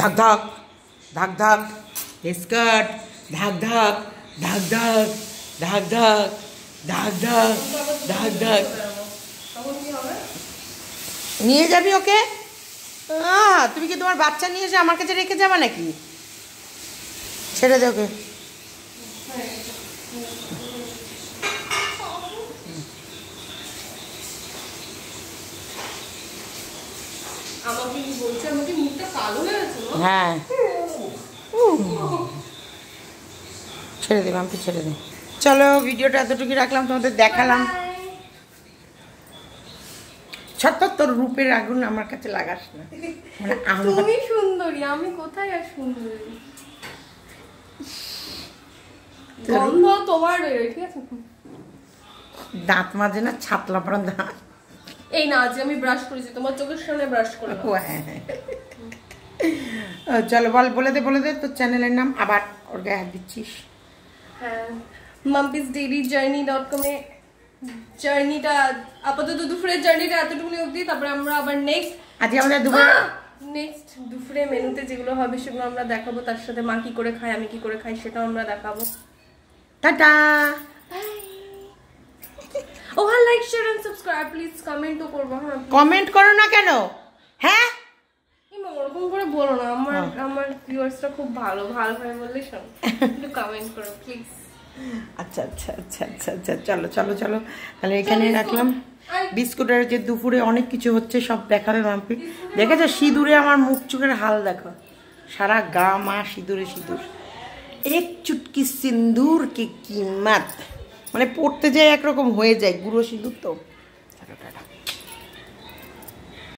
ধাক ধাক ধাক ধাক skirt ধাক ধাক ধাক ধাক ধাক ধাক ধাক ধাক ধাক ধাক। তখন কি হবে? নিয়ে যাবি ওকে? তুমি কি তোমার বাচ্চা নিয়ে এসে আমার কাছে রেখে যাবা নাকি? ছেড়ে দে ওকে। আমাকে কি বলছে? আমাকে মুখটা কালো হয়ে গেছে। হ্যাঁ ছেড়ে দে মাম্পি, ছেড়ে দে। চলো ভিডিওটা এতটুকু রাখলাম, তোমাদের দেখালাম। সত্য তোর রূপের আগুন আমার কাছে লাগাস না, মানে তুমি সুন্দরী, আমি কোথায় আর সুন্দরী? গন্ধ তোমার বেরোয়, ঠিক আছে? দাঁত মাঝে না ছাতলা পড়া দাঁত। এই না, আজ আমি ব্রাশ করেছি, তোমার চোখের সামনে ব্রাশ করলাম। চলো বলে দে তোর চ্যানেলের নাম, আবার ওর গায়ে হাত দিচ্ছিস। হ্যাঁ, mumpysdailyjourney.com এ জার্নিটা আপাতত দুপুরের জার্নিটা এতটুকুনি অবধি। তারপরে আমরা আবার আজকে আমাদের নেক্সট দুপুরে মেনুতে যেগুলো হবে সেগুলো আমরা দেখাবো। তার সাথে মা কি করে খায়, আমি কি করে খাই, সেটাও আমরা দেখাবো। টাটা। ও হ্যাঁ, like share and subscribe please. কমেন্টও করবো। হ্যাঁ, কমেন্ট করো না কেন? হ্যাঁ ওরকম করে বলো না, আমার ভিউয়ার্সরা খুব ভালো হয় বললে শোন, একটু কমেন্ট করো প্লিজ। আচ্ছা চলো তাহলে এখানে রাখলাম। বিস্কুটের যে দুপুরে অনেক কিছু হচ্ছে সব দেখাবে মাম্পি। দেখেছো সিঁদুরে আমার মুখ চোখের হাল দেখো, সারা গা মা সিঁদুরে সিঁদুর। এক চুটকি সিন্দুর কি কিমাত, মানে পড়তে যায় একরকম হয়ে যায়, গুঁড়ো সিঁদুর তো।